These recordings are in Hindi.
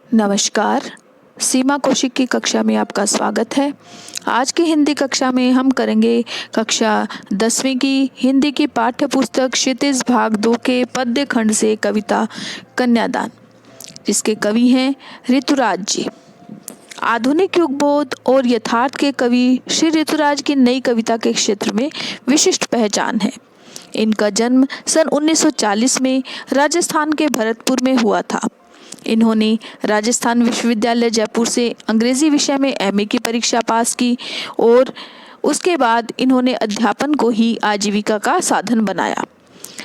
नमस्कार। सीमा कौशिक की कक्षा में आपका स्वागत है। आज की हिंदी कक्षा में हम करेंगे कक्षा 10वीं की हिंदी की पाठ्य पुस्तक क्षितिज भाग 2 के पद्य खंड से कविता कन्यादान, जिसके कवि हैं ऋतुराज जी। आधुनिक युगबोध और यथार्थ के कवि श्री ऋतुराज की नई कविता के क्षेत्र में विशिष्ट पहचान है। इनका जन्म सन 1940 में राजस्थान के भरतपुर में हुआ था। इन्होंने राजस्थान विश्वविद्यालय जयपुर से अंग्रेजी विषय में एमए की परीक्षा पास की और उसके बाद इन्होंने अध्यापन को ही आजीविका का साधन बनाया।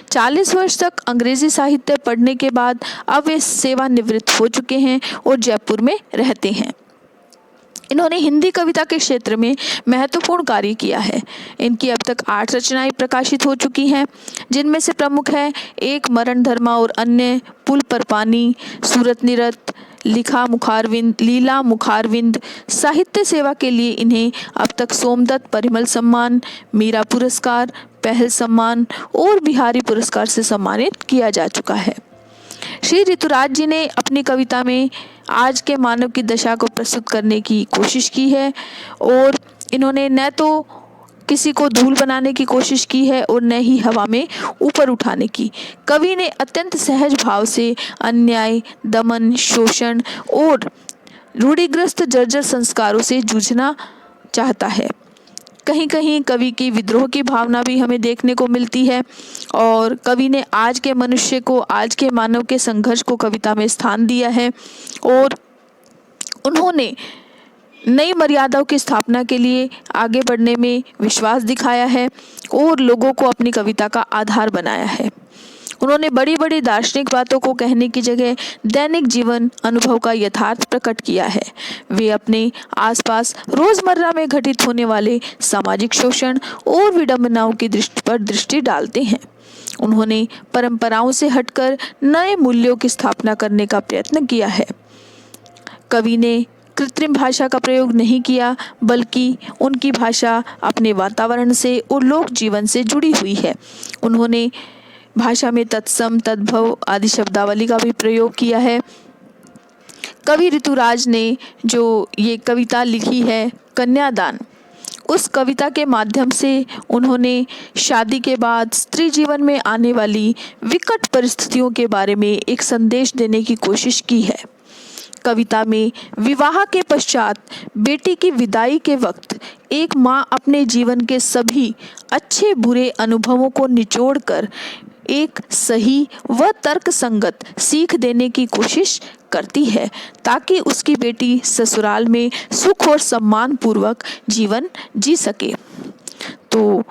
40 वर्ष तक अंग्रेजी साहित्य पढ़ने के बाद अब वे सेवानिवृत्त हो चुके हैं और जयपुर में रहते हैं। इन्होंने हिंदी कविता के क्षेत्र में महत्वपूर्ण कार्य किया है। इनकी अब तक 8 रचनाएं प्रकाशित हो चुकी हैं, जिनमें से प्रमुख है एक मरण धर्मा और अन्य, पुल पर पानी, सूरत निरत, लीला मुखारविंद। साहित्य सेवा के लिए इन्हें अब तक सोमदत्त परिमल सम्मान, मीरा पुरस्कार, पहल सम्मान और बिहारी पुरस्कार से सम्मानित किया जा चुका है। श्री ऋतुराज जी ने अपनी कविता में आज के मानव की दशा को प्रस्तुत करने की कोशिश की है और इन्होंने न तो किसी को धूल बनाने की कोशिश की है और न ही हवा में ऊपर उठाने की। कवि ने अत्यंत सहज भाव से अन्याय, दमन, शोषण और रूढ़िग्रस्त जर्जर संस्कारों से जूझना चाहता है। कहीं कहीं कवि की विद्रोह की भावना भी हमें देखने को मिलती है और कवि ने आज के मनुष्य को, आज के मानव के संघर्ष को कविता में स्थान दिया है और उन्होंने नई मर्यादाओं की स्थापना के लिए आगे बढ़ने में विश्वास दिखाया है और लोगों को अपनी कविता का आधार बनाया है। उन्होंने बड़ी बड़ी दार्शनिक बातों को कहने की जगह दैनिक जीवन अनुभव का यथार्थ प्रकट किया है। वे अपने आसपास रोजमर्रा में घटित होने वाले सामाजिक शोषण और विडंबनाओं की दृष्टि डालते हैं। उन्होंने परंपराओं से हटकर नए मूल्यों की स्थापना करने का प्रयत्न किया है। कवि ने कृत्रिम भाषा का प्रयोग नहीं किया, बल्कि उनकी भाषा अपने वातावरण से और लोक जीवन से जुड़ी हुई है। उन्होंने भाषा में तत्सम, तद्भव आदि शब्दावली का भी प्रयोग किया है। कवि ऋतुराज ने जो ये कविता लिखी है कन्यादान, उस कविता के माध्यम से उन्होंने शादी के बाद स्त्री जीवन में आने वाली विकट परिस्थितियों के बारे में एक संदेश देने की कोशिश की है। कविता में विवाह के पश्चात बेटी की विदाई के वक्त एक माँ अपने जीवन के सभी अच्छे बुरे अनुभवों को निचोड़कर एक सही व तर्कसंगत सीख देने की कोशिश करती है, ताकि उसकी बेटी ससुराल में सुख और सम्मान पूर्वक जीवन जी सके। तो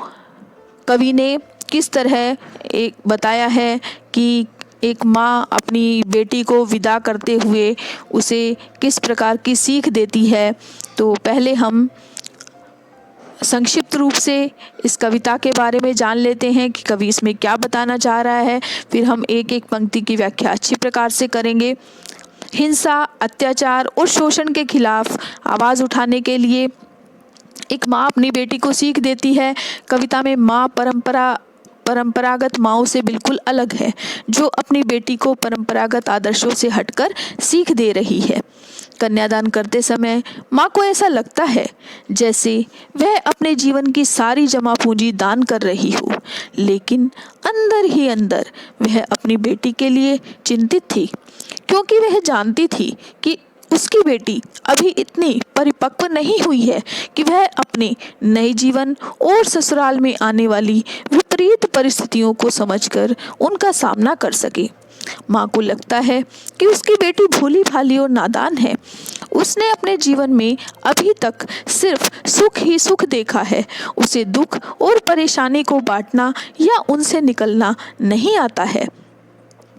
कवि ने किस तरह एक बताया है कि एक माँ अपनी बेटी को विदा करते हुए उसे किस प्रकार की सीख देती है। तो पहले हम संक्षिप्त रूप से इस कविता के बारे में जान लेते हैं कि कवि इसमें क्या बताना चाह रहा है। फिर हम एक एक पंक्ति की व्याख्या अच्छी प्रकार से करेंगे। हिंसा, अत्याचार और शोषण के खिलाफ आवाज़ उठाने के लिए एक माँ अपनी बेटी को सीख देती है। कविता में माँ परंपरागत माँओं से बिल्कुल अलग है, जो अपनी बेटी को परंपरागत आदर्शों से हटकर सीख दे रही है। कन्यादान करते समय माँ को ऐसा लगता है जैसे वह अपने जीवन की सारी जमा पूंजी दान कर रही हो, लेकिन अंदर ही अंदर वह अपनी बेटी के लिए चिंतित थी, क्योंकि वह जानती थी कि उसकी बेटी अभी इतनी परिपक्व नहीं हुई है कि वह अपने नए जीवन और ससुराल में आने वाली विपरीत परिस्थितियों को समझकर उनका सामना कर सके। माँ को लगता है कि उसकी बेटी भोली भाली और नादान है। उसने अपने जीवन में अभी तक सिर्फ सुख ही सुख देखा है। उसे दुख और परेशानी को बांटना या उनसे निकलना नहीं आता है।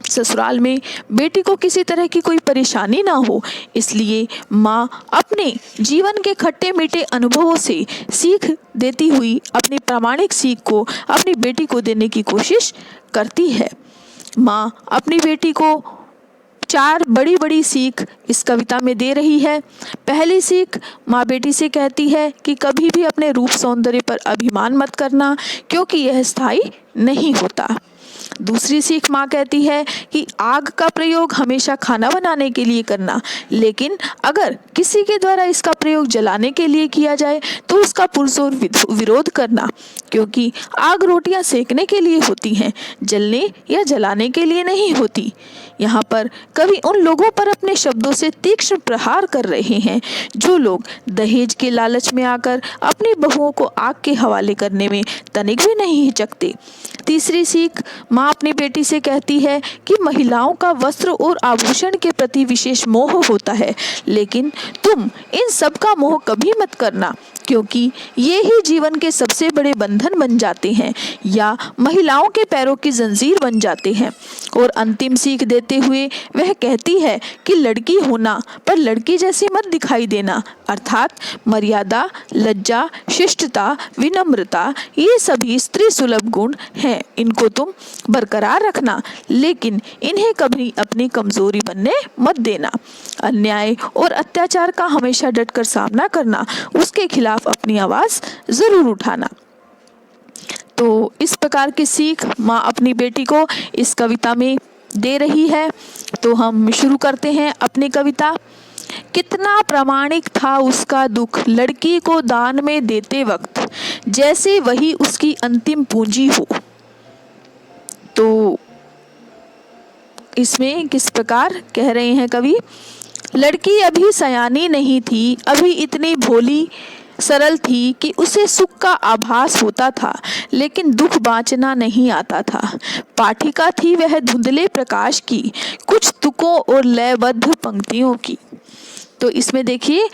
ससुराल में बेटी को किसी तरह की कोई परेशानी ना हो, इसलिए माँ अपने जीवन के खट्टे मीठे अनुभवों से सीख देती हुई अपनी प्रामाणिक सीख को अपनी बेटी को देने की कोशिश करती है। माँ अपनी बेटी को 4 बड़ी बड़ी सीख इस कविता में दे रही है। पहली सीख, माँ बेटी से कहती है कि कभी भी अपने रूप सौंदर्य पर अभिमान मत करना, क्योंकि यह स्थायी नहीं होता। दूसरी सीख माँ कहती है कि आग का प्रयोग हमेशा खाना बनाने के लिए करना, लेकिन अगर किसी के द्वारा इसका प्रयोग जलाने के लिए किया जाए तो उसका पुरजोर विरोध करना, क्योंकि आग रोटियां सेकने के लिए होती हैं, जलने या जलाने के लिए नहीं होती। यहाँ पर कवि उन लोगों पर अपने शब्दों से तीक्ष्ण प्रहार कर रहे हैं जो लोग दहेज के लालच में आकर अपनी बहुओं को आग के हवाले करने में तनिक भी नहीं हिचकते। तीसरी सीख माँ अपनी बेटी से कहती है कि महिलाओं का वस्त्र और आभूषण के प्रति विशेष मोह होता है, लेकिन तुम इन सब का मोह कभी मत करना, क्योंकि ये ही जीवन के सबसे बड़े बंधन बन जाते हैं या महिलाओं के पैरों की जंजीर बन जाते हैं। और अंतिम सीख देते हुए वह कहती है कि लड़की होना पर लड़की जैसी मत दिखाई देना, अर्थात मर्यादा, लज्जा, शिष्टता, विनम्रता, ये सभी स्त्री सुलभ गुण हैं, इनको तुम बरकरार रखना, लेकिन इन्हें कभी अपनी कमजोरी बनने मत देना। अन्याय और अत्याचार का हमेशा डटकर सामना करना, उसके खिलाफ अपनी आवाज जरूर उठाना। तो इस प्रकार की सीख माँ अपनी बेटी को इस कविता में दे रही है। तो हम शुरू करते हैं अपनी कविता। कितना प्रामाणिक था उसका दुख लड़की को दान में देते वक्त, जैसे वही उसकी अंतिम पूंजी हो। तो इसमें किस प्रकार कह रहे हैं कवि, लड़की अभी सयानी नहीं थी, अभी इतनी भोली सरल थी कि उसे सुख का आभास होता था, लेकिन दुख बाँचना नहीं आता था। पाठिका थी वह धुंधले प्रकाश की, कुछ तुकों और लयबद्ध पंक्तियों की। तो इसमें देखिए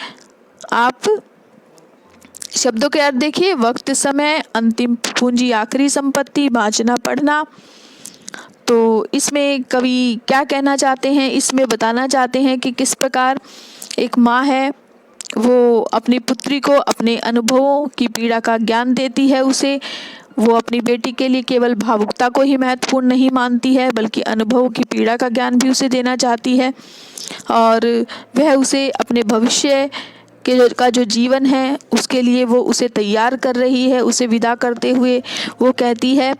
आप शब्दों के अर्थ देखिए, वक्त, समय, अंतिम पूंजी, आखिरी संपत्ति, बाँचना, पढ़ना। तो इसमें कवि क्या कहना चाहते हैं, इसमें बताना चाहते हैं कि किस प्रकार एक माँ है वो अपनी पुत्री को अपने अनुभवों की पीड़ा का ज्ञान देती है। उसे वो अपनी बेटी के लिए केवल भावुकता को ही महत्वपूर्ण नहीं मानती है, बल्कि अनुभवों की पीड़ा का ज्ञान भी उसे देना चाहती है। और वह उसे अपने भविष्य का जो जीवन है उसके लिए वो उसे तैयार कर रही है। उसे विदा करते हुए वो कहती है,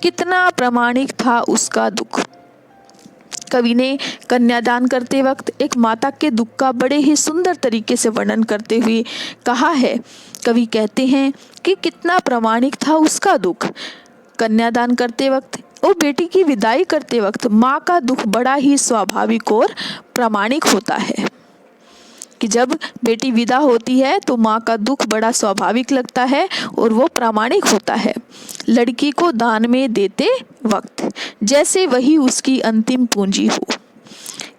कितना प्रामाणिक था उसका दुख। कवि ने कन्यादान करते वक्त एक माता के दुख का बड़े ही सुंदर तरीके से वर्णन करते हुए कहा है। कवि कहते हैं कि कितना प्रामाणिक था उसका दुख। कन्यादान करते वक्त और बेटी की विदाई करते वक्त माँ का दुख बड़ा ही स्वाभाविक और प्रामाणिक होता है कि जब बेटी विदा होती है तो माँ का दुख बड़ा स्वाभाविक लगता है और वो प्रामाणिक होता है। लड़की को दान में देते वक्त जैसे वही उसकी अंतिम पूंजी हो,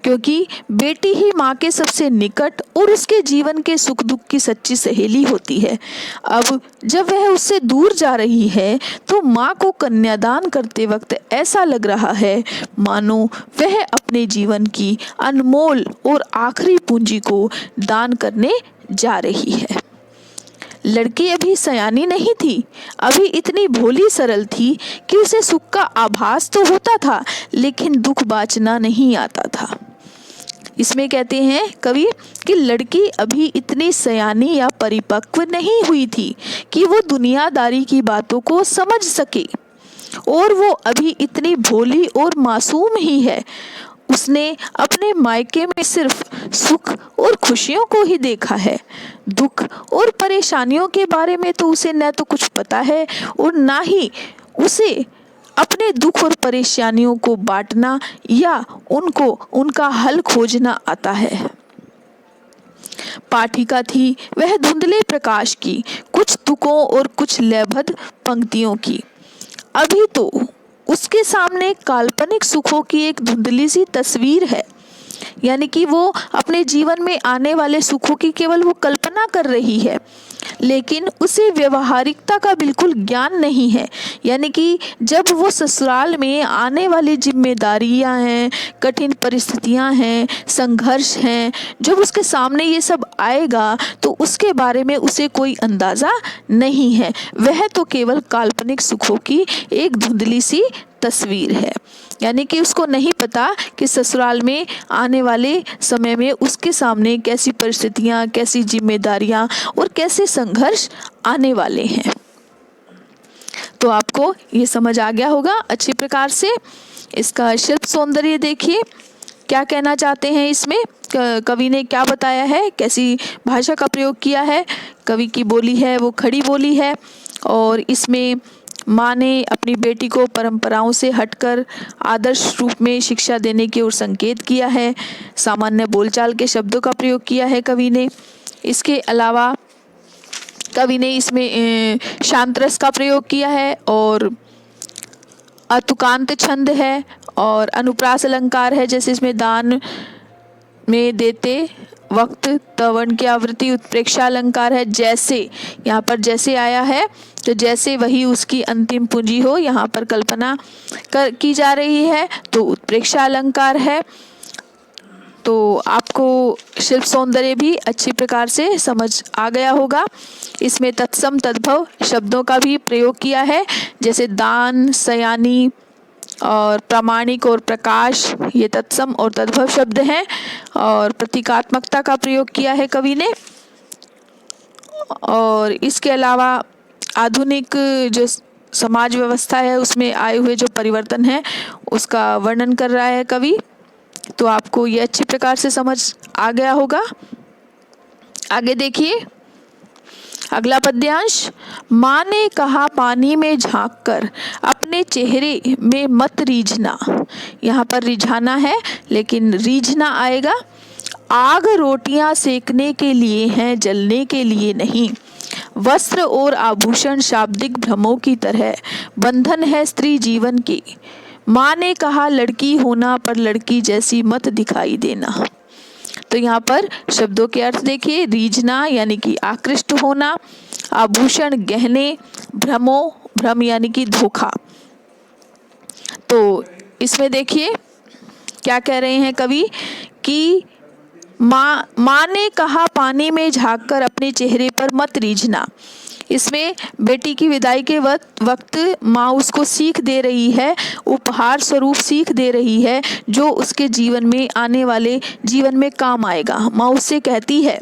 क्योंकि बेटी ही माँ के सबसे निकट और उसके जीवन के सुख दुख की सच्ची सहेली होती है। अब जब वह उससे दूर जा रही है तो माँ को कन्यादान करते वक्त ऐसा लग रहा है मानो वह अपने जीवन की अनमोल और आखिरी पूंजी को दान करने जा रही है। लड़की अभी सयानी नहीं थी, अभी इतनी भोली सरल थी कि उसे सुख का आभास तो होता था, लेकिन दुख बाँचना नहीं आता था। इसमें कहते हैं कवि कि लड़की अभी इतनी सयानी या परिपक्व नहीं हुई थी कि वो दुनियादारी की बातों को समझ सके, और वो अभी इतनी भोली और मासूम ही है। उसने अपने मायके में सिर्फ सुख और खुशियों को ही देखा है। दुख और परेशानियों के बारे में तो उसे न तो कुछ पता है और ना ही उसे अपने दुख और परेशानियों को बांटना या उनका हल खोजना आता है। पाठिका थी वह धुंधले प्रकाश की, कुछ तुकों और कुछ लयबद्ध पंक्तियों की। अभी तो उसके सामने काल्पनिक सुखों की एक धुंधली सी तस्वीर है, यानी कि वो अपने जीवन में आने वाले सुखों की केवल वो कल्पना कर रही है, लेकिन उसे व्यवहारिकता का बिल्कुल ज्ञान नहीं है। यानी कि जब वो ससुराल में आने वाली जिम्मेदारियां हैं, कठिन परिस्थितियां हैं, संघर्ष हैं, जब उसके सामने ये सब आएगा तो उसके बारे में उसे कोई अंदाज़ा नहीं है। वह तो केवल काल्पनिक सुखों की एक धुंधली सी तस्वीर है। यानी कि उसको नहीं पता कि ससुराल में आने वाले समय में उसके सामने कैसी परिस्थितियां, कैसी जिम्मेदारियां और कैसे संघर्ष आने वाले हैं। तो आपको ये समझ आ गया होगा अच्छी प्रकार से। इसका शिल्प सौंदर्य देखिए, क्या कहना चाहते हैं इसमें, कवि ने क्या बताया है, कैसी भाषा का प्रयोग किया है। कवि की बोली है वो खड़ी बोली है, और इसमें माँ ने अपनी बेटी को परंपराओं से हटकर आदर्श रूप में शिक्षा देने की ओर संकेत किया है। सामान्य बोलचाल के शब्दों का प्रयोग किया है कवि ने। इसके अलावा कवि ने इसमें शांत रस का प्रयोग किया है, और अतुकांत छंद है, और अनुप्रास अलंकार है, जैसे इसमें दान में देते वक्त तवर्ण की आवृत्ति उत्प्रेक्षा अलंकार है। जैसे यहाँ पर जैसे आया है तो जैसे वही उसकी अंतिम पूंजी हो, यहाँ पर कल्पना की जा रही है, तो उत्प्रेक्षा अलंकार है। तो आपको शिल्प सौंदर्य भी अच्छी प्रकार से समझ आ गया होगा। इसमें तत्सम तद्भव शब्दों का भी प्रयोग किया है, जैसे दान, सयानी और प्रामाणिक और प्रकाश, ये तत्सम और तद्भव शब्द हैं। और प्रतीकात्मकता का प्रयोग किया है कवि ने। और इसके अलावा आधुनिक जो समाज व्यवस्था है उसमें आए हुए जो परिवर्तन है उसका वर्णन कर रहा है कवि। तो आपको ये अच्छी प्रकार से समझ आ गया होगा। आगे देखिए अगला पद्यांश। माँ ने कहा पानी में झांककर अपने चेहरे में मत रीझना। यहाँ पर रिझाना है लेकिन रीझना आएगा। आग रोटियां सेकने के लिए हैं, जलने के लिए नहीं। वस्त्र और आभूषण शाब्दिक भ्रमों की तरह बंधन है स्त्री जीवन के। माँ ने कहा लड़की होना पर लड़की जैसी मत दिखाई देना। तो यहाँ पर शब्दों के अर्थ देखिए। रीझना यानी कि आकृष्ट होना, आभूषण गहने, भ्रमों भ्रम यानी कि धोखा। तो इसमें देखिए क्या कह रहे हैं कवि कि माँ ने कहा पानी में झांककर अपने चेहरे पर मत रीझना। इसमें बेटी की विदाई के वक्त माँ उसको सीख दे रही है, उपहार स्वरूप सीख दे रही है, जो उसके जीवन में आने वाले जीवन में काम आएगा। माँ उससे कहती है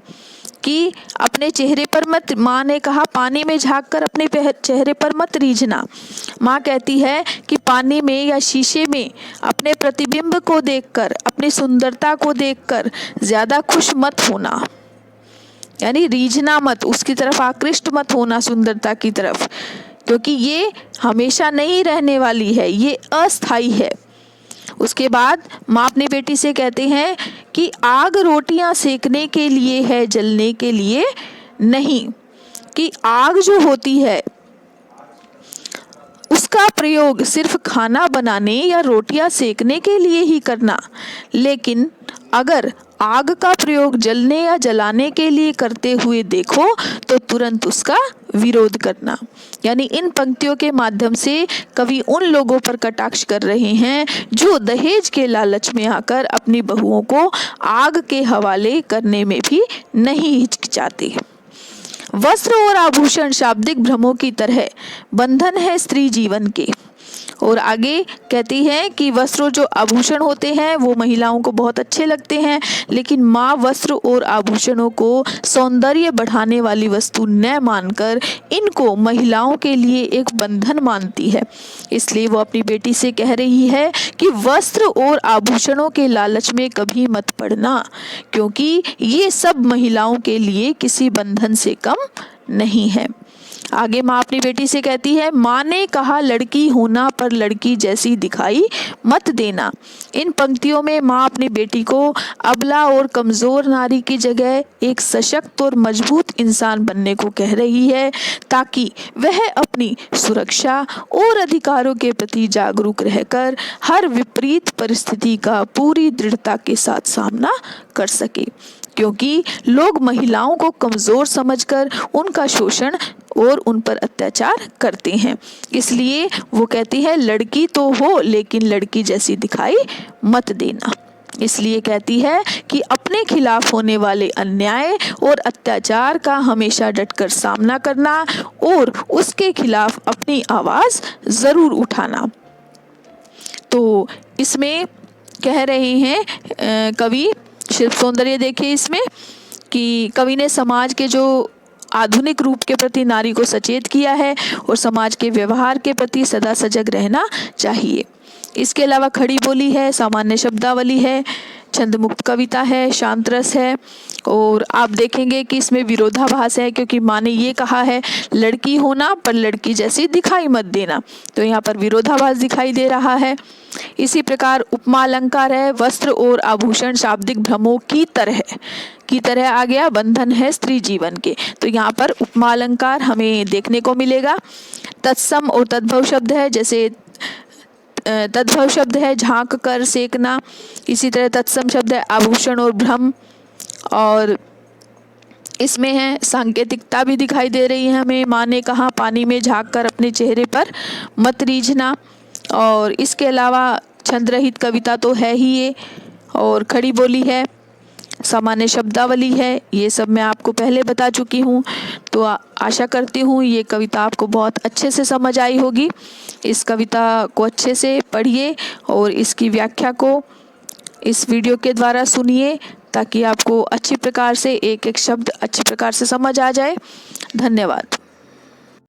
कि अपने चेहरे पर मत, माँ ने कहा पानी में झांककर अपने चेहरे पर मत रीझना। माँ कहती है कि पानी में या शीशे में अपने प्रतिबिंब को देखकर, अपनी सुंदरता को देखकर ज़्यादा खुश मत होना, यानी रीझना मत, उसकी तरफ आकृष्ट मत होना सुंदरता की तरफ, क्योंकि ये हमेशा नहीं रहने वाली है, ये अस्थाई है। उसके बाद माँ अपनी बेटी से कहते हैं कि आग रोटियां सेकने के लिए है, जलने के लिए नहीं। कि आग जो होती है उसका प्रयोग सिर्फ खाना बनाने या रोटियां सेकने के लिए ही करना, लेकिन अगर आग का प्रयोग जलने या जलाने के लिए करते हुए देखो तो तुरंत उसका विरोध करना। यानी इन पंक्तियों के माध्यम से कवि उन लोगों पर कटाक्ष कर रहे हैं जो दहेज के लालच में आकर अपनी बहुओं को आग के हवाले करने में भी नहीं हिचकिचाते। वस्त्र और आभूषण शाब्दिक भ्रमों की तरह बंधन है स्त्री जीवन के। और आगे कहती है कि वस्त्र जो आभूषण होते हैं वो महिलाओं को बहुत अच्छे लगते हैं, लेकिन माँ वस्त्र और आभूषणों को सौंदर्य बढ़ाने वाली वस्तु न मानकर इनको महिलाओं के लिए एक बंधन मानती है। इसलिए वो अपनी बेटी से कह रही है कि वस्त्र और आभूषणों के लालच में कभी मत पड़ना, क्योंकि ये सब महिलाओं के लिए किसी बंधन से कम नहीं है। आगे माँ अपनी बेटी से कहती है, माँ ने कहा लड़की होना पर लड़की जैसी दिखाई मत देना। इन पंक्तियों में माँ अपनी बेटी को अबला और कमज़ोर नारी की जगह एक सशक्त और मजबूत इंसान बनने को कह रही है, ताकि वह अपनी सुरक्षा और अधिकारों के प्रति जागरूक रहकर हर विपरीत परिस्थिति का पूरी दृढ़ता के साथ सामना कर सके। क्योंकि लोग महिलाओं को कमज़ोर समझकर उनका शोषण और उन पर अत्याचार करते हैं, इसलिए वो कहती है लड़की तो हो लेकिन लड़की जैसी दिखाई मत देना। इसलिए कहती है कि अपने खिलाफ होने वाले अन्याय और अत्याचार का हमेशा डटकर सामना करना और उसके खिलाफ अपनी आवाज़ ज़रूर उठाना। तो इसमें कह रहे हैं कवि, शिल्प सौंदर्य देखिए इसमें कि कवि ने समाज के जो आधुनिक रूप के प्रति नारी को सचेत किया है और समाज के व्यवहार के प्रति सदा सजग रहना चाहिए। इसके अलावा खड़ी बोली है, सामान्य शब्दावली है, छंद मुक्त कविता है, शांत रस है। और आप देखेंगे कि इसमें विरोधाभास है, क्योंकि माँ ने ये कहा है लड़की होना पर लड़की जैसी दिखाई मत देना, तो यहाँ पर विरोधाभास दिखाई दे रहा है। इसी प्रकार उपमा अलंकार है, वस्त्र और आभूषण शाब्दिक भ्रमों की तरह आ गया, बंधन है स्त्री जीवन के, तो यहाँ पर उपमा अलंकार हमें देखने को मिलेगा। तत्सम और तद्भव शब्द है, जैसे तद्भव शब्द है झांक कर सेकना, इसी तरह तत्सम शब्द है आभूषण और भ्रम, और इसमें है सांकेतिकता भी दिखाई दे रही है हमें। माँ ने कहा पानी में झांक कर अपने चेहरे पर मत रीझना। और इसके अलावा छंद रहित कविता तो है ही ये, और खड़ी बोली है, सामान्य शब्दावली है, ये सब मैं आपको पहले बता चुकी हूँ। तो आशा करती हूँ ये कविता आपको बहुत अच्छे से समझ आई होगी। इस कविता को अच्छे से पढ़िए और इसकी व्याख्या को इस वीडियो के द्वारा सुनिए, ताकि आपको अच्छी प्रकार से एक एक शब्द अच्छी प्रकार से समझ आ जाए। धन्यवाद।